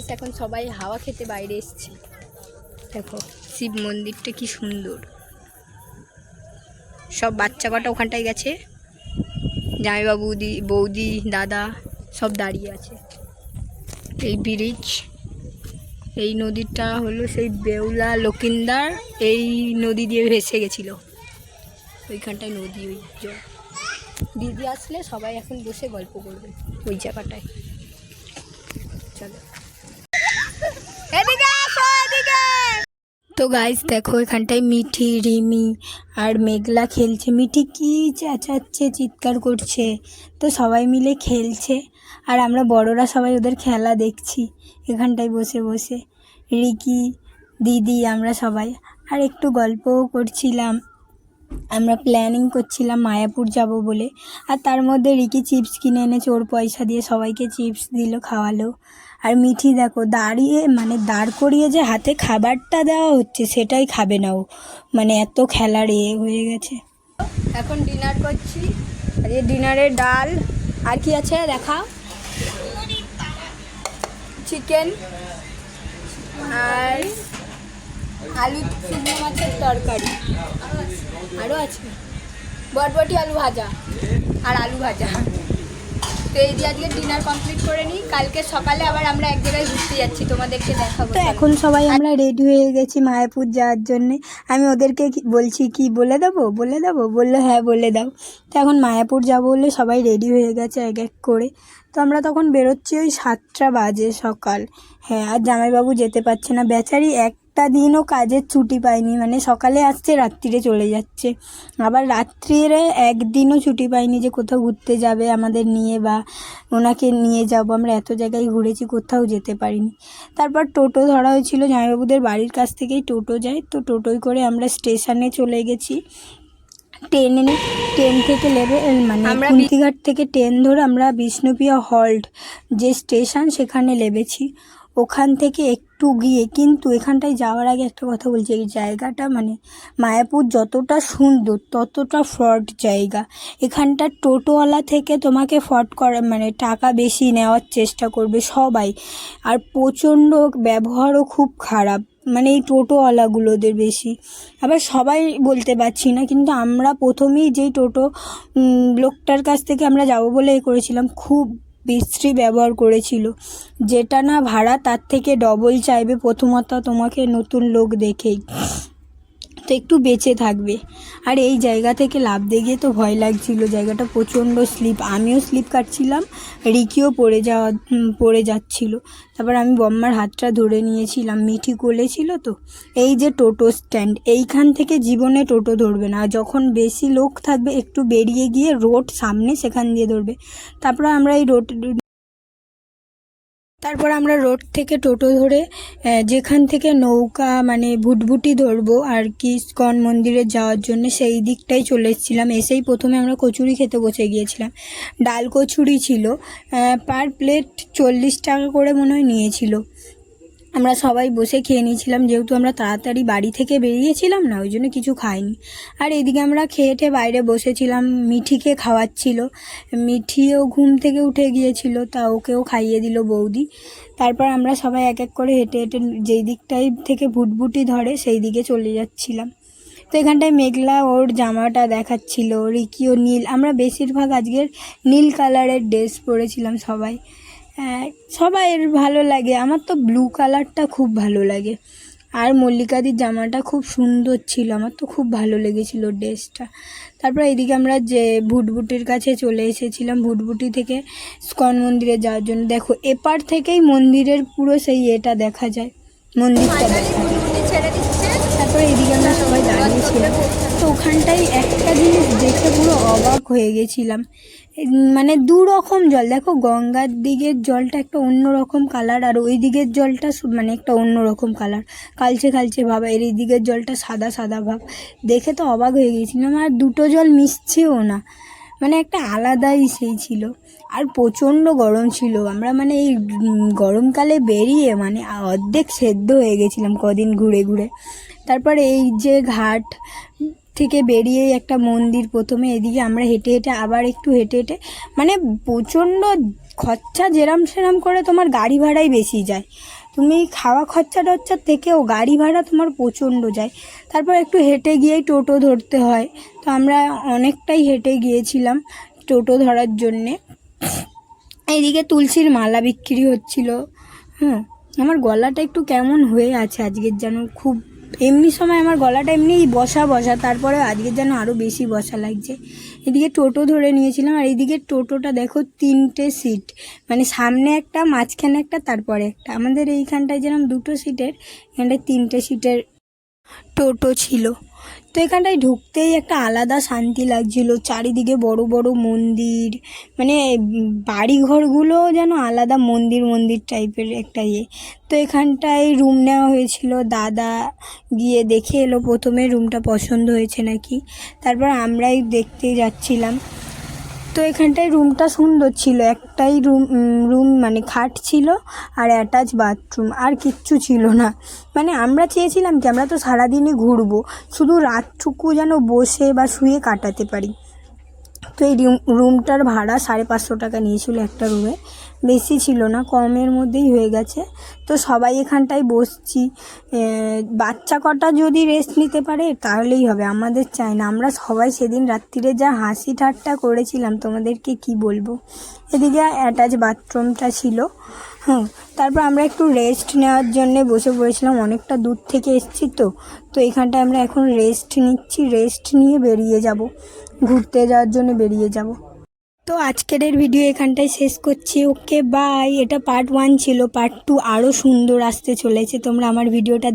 Guys এখন সবাই হাওয়া খেতে বাইরে এসেছি। দেখো শিব মন্দিরটা কি সুন্দর। সব বাচ্চা কটা ওখানটায় গেছে, জামাইবাবু বৌদি দাদা সব দাঁড়িয়ে আছে। এই ব্রিজ, এই নদীটা হলো সেই বেউলা লকিন্দার এই নদী দিয়ে ভেসে গেছিল, ওইখানটায় নদী। ওই জল দিদি আসলে সবাই এখন বসে গল্প করবে ওই জায়গাটায়। চলো তো গাইস দেখো এখানটায় মিঠি রিমি আর মেঘলা খেলছে। মিঠি কি চেঁচাচ্ছে, চিৎকার করছে, তো সবাই মিলে খেলছে আর আমরা বড়রা সবাই ওদের খেলা দেখছি এখানটায় বসে বসে। রিকি দিদি আমরা সবাই আর একটু গল্পও করছিলাম। আমরা প্ল্যানিং করছিলাম মায়াপুর যাব বলে, আর তার মধ্যে রিকি চিপস কিনে এনেছে, ওর পয়সা দিয়ে সবাইকে চিপস দিল, খাওয়ালো। আর মিঠি দেখো দাঁড়িয়ে মানে দাঁড় করিয়ে যে হাতে খাবারটা দেওয়া হচ্ছে সেটাই খাবে না ও, মানে এত খেলার হয়ে গেছে। এখন ডিনার করছি, আর এই ডিনারে ডাল আর কি আছে দেখাও, চিকেন আর আলু চিংড়ি মাছের তরকারি, আরও আছে বটবটি আলু ভাজা আর আলু ভাজা। তো এই দিয়ে আজকে ডিনার কমপ্লিট করে নিই, কালকে সকালে আবার আমরা এক জায়গায় ঘুরতে যাচ্ছি, তোমাদেরকে দেখাবো। তো এখন সবাই আমরা রেডি হয়ে গেছি মায়াপুর যাওয়ার জন্যে। আমি ওদেরকে বলছি কি বলে দেবো বললো হ্যাঁ বলে দাও। তো এখন মায়াপুর যাবো বলে সবাই রেডি হয়ে গেছে এক এক করে। তো আমরা তখন বেরোচ্ছি ওই 7টা বাজে সকাল। হ্যাঁ, আর জামাইবাবু যেতে পারছে না বেচারি, একটা দিনও কাজের ছুটি পায়নি, মানে সকালে আসছে রাত্রিরে চলে যাচ্ছে, আবার রাত্রিরে একদিনও ছুটি পাইনি যে কোথাও ঘুরতে যাবে আমাদের নিয়ে বা ওনাকে নিয়ে যাব। আমরা এত জায়গায় ঘুরেছি, কোথাও যেতে পারিনি। তারপর টোটো ধরা হয়েছিল, জামাইবাবুদের বাড়ির কাছ থেকেই টোটো যায়, তো টোটোয় করে আমরা স্টেশনে চলে গেছি। ট্রেন থেকে নেবে মানে কুন্তিঘাট থেকে ট্রেন ধরে আমরা বিষ্ণুপ্রিয়া হল্ট যে স্টেশন সেখানে নেমেছি। ওখান থেকে একটু গিয়ে, কিন্তু এখানটায় যাওয়ার আগে একটা কথা বলছি, এই জায়গাটা মানে মায়াপুর যতটা সুন্দর ততটা ফ্রড জায়গা। এখানটা টোটোওয়ালা থেকে তোমাকে ফ্রড করা মানে টাকা বেশি নেওয়ার চেষ্টা করবে সবাই, আর প্রচণ্ড ব্যবহারও খুব খারাপ, মানে এই টোটোওয়ালাগুলোদের বেশি। আবার সবাই বলতে পারছি না, কিন্তু আমরা প্রথমেই যেই টোটো লোকটার কাছ থেকে আমরা যাব বলে করেছিলাম, খুব বিশ্রী ব্যবহার করেছিল, যেটা না ভাড়া তার থেকে ডবল চাইবে প্রথমত তোমাকে নতুন লোক দেখেই, তো একটু বেঁচে থাকবে। আর এই জায়গা থেকে লাফ দিয়ে গিয়ে তো ভয় লাগছিল, জায়গাটা প্রচণ্ড স্লিপ, আমিও স্লিপ কাটছিলাম, রিকিও পড়ে যাচ্ছিল। তারপর আমি বম্মার হাতটা ধরে নিয়েছিলাম, মিঠি কোলেছিল। তো এই যে টোটো স্ট্যান্ড, এইখান থেকে জীবনে টোটো ধরবে না, যখন বেশি লোক থাকবে একটু বেরিয়ে গিয়ে রোড সামনে সেখান দিয়ে ধরবে। তারপর আমরা রোড থেকে টোটো ধরে যেখান থেকে নৌকা মানে ভুটভুটি ধরবো আর কি ইস্কন মন্দিরে যাওয়ার জন্য, সেই দিকটাই চলে এসেছিলাম। এসেই প্রথমে আমরা কচুরি খেতে বসে গিয়েছিলাম, ডাল কচুরি ছিল, পার প্লেট 40 টাকা করে মনে হয় নিয়েছিল। আমরা সবাই বসে খেয়ে নিয়েছিলাম, যেহেতু আমরা তাড়াতাড়ি বাড়ি থেকে বেরিয়েছিলাম না, ওই জন্য কিছু খাইনি। আর এদিকে আমরা খেয়ে বাইরে বসেছিলাম, মিঠিকে খাওয়াচ্ছিল, মিঠিও ঘুম থেকে উঠে গিয়েছিল, তা ওকেও খাইয়ে দিল বৌদি। তারপর আমরা সবাই এক এক করে হেঁটে হেঁটে যেই দিকটাই থেকে ভুটভুটি ধরে সেই দিকে চলে যাচ্ছিলাম। তো এখানটায় মেঘলা ওর জামাটা দেখাচ্ছিল, রিকিও নীল, আমরা বেশিরভাগ আজকের নীল কালারের ড্রেস পরেছিলাম সবাই। সবাইয়ের ভালো লাগে, আমার তো ব্লু কালারটা খুব ভালো লাগে, আর মল্লিকাদির জামাটা খুব সুন্দর ছিল, আমার তো খুব ভালো লেগেছিল ড্রেসটা। তারপর এইদিকে আমরা যে ভুটভুটির কাছে চলে এসেছিলাম, ভুটভুটি থেকে ইস্কন মন্দিরে যাওয়ার জন্য। দেখো এপার থেকেই মন্দিরের পুরো সেই এটা দেখা যায়, মন্দিরটা দেখা যায়। তারপরে এইদিকে আমরা সবাই দাঁড়িয়েছিলাম, তো ওখানটায় একটা জিনিস দেখে পুরো অবাক হয়ে গেছিলাম, মানে দু রকম জল। দেখো গঙ্গার দিকের জলটা একটা অন্যরকম কালার, আর ওই দিকের জলটা মানে একটা অন্যরকম কালার, কালচে কালচে ভাব, আর এই দিকের জলটা সাদা সাদা ভাব। দেখে তো অবাক হয়ে গেছিলাম, আর দুটো জল মিশছেও না, মানে একটা আলাদাই সেই ছিল। আর প্রচণ্ড গরম ছিল, আমরা মানে এই গরমকালে বেরিয়ে মানে অর্ধেক সেদ্ধ হয়ে গেছিলাম কদিন ঘুরে ঘুরে। তারপর এই যে ঘাট থেকে বেরিয়ে একটা মন্দির, প্রথমে এদিকে আমরা হেঁটে হেঁটে আবার একটু হেঁটে হেঁটে, মানে প্রচণ্ড খরচা যেরাম সেরাম করে তোমার গাড়ি ভাড়াই বেশি যায়, তুমি খাওয়া খরচা টরচার থেকেও গাড়ি ভাড়া তোমার প্রচণ্ড যায়। তারপর একটু হেঁটে গিয়েই টোটো ধরতে হয়, তো আমরা অনেকটাই হেঁটে গিয়েছিলাম টোটো ধরার জন্যে। এইদিকে তুলসীর মালা বিক্রি হচ্ছিল। আমার গলাটা একটু কেমন হয়ে আছে আজকের, যেন খুব এমনি সময় আমার গলাটা এমনি বসা বসা, তারপরে আজকের যেন আরও বেশি বসা লাগছে। এদিকে টোটো ধরে নিয়েছিলাম, আর এইদিকে টোটোটা দেখো 3টে সিট, মানে সামনে একটা, মাঝখানে একটা, তারপরে একটা। আমাদের এইখানটায় যেরকম 2টো সিটের, এখানটায় 3টে সিটের টোটো ছিল। তো এখানটায় ঢুকতেই একটা আলাদা শান্তি লাগছিল, চারিদিকে বড় বড় মন্দির, মানে বাড়িঘরগুলো যেন আলাদা মন্দির মন্দির টাইপের একটা ইয়ে। তো এখানটায় রুম নেওয়া হয়েছিল, দাদা গিয়ে দেখে এলো প্রথমে রুমটা পছন্দ হয়েছে নাকি, তারপর আমরাই দেখতে যাচ্ছিলাম। তো এখানটায় রুমটা সুন্দর ছিল, একটাই রুম মানে খাট ছিল আর অ্যাটাচ বাথরুম, আর কিচ্ছু ছিল না। মানে আমরা চেয়েছিলাম কি আমরা তো সারাদিনই ঘুরবো, শুধু রাতটুকু যেন বসে বা শুয়ে কাটাতে পারি। তো এই রুমটার ভাড়া 550 টাকা নিয়েছিল একটা রুমে, বেশি ছিল না, কমের মধ্যেই হয়ে গেছে। তো সবাই এখানটায় বসছি, বাচ্চা কটা যদি রেস্ট নিতে পারে তাহলেই হবে, আমাদের চাই না। আমরা সবাই সেদিন রাত্রিরে যা হাসি ঠাট্টা করেছিলাম তোমাদেরকে কি বলবো। এদিকে অ্যাটাচ বাথরুমটা ছিল। তারপর আমরা একটু রেস্ট নেওয়ার জন্য বসে পড়েছিলাম, অনেকটা দূর থেকে এসেছি তো এখানটায় আমরা এখন রেস্ট নিচ্ছি, রেস্ট নিয়ে বেরিয়ে যাব, ঘুরতে যাওয়ার জন্য বেরিয়ে যাব। তো আজকের ভিডিও এখানটায় শেষ করছি, ওকে বাই। এটা পার্ট 1 ছিল, পার্ট 2 আরও সুন্দর আসতে চলেছে, তোমরা আমার ভিডিওটা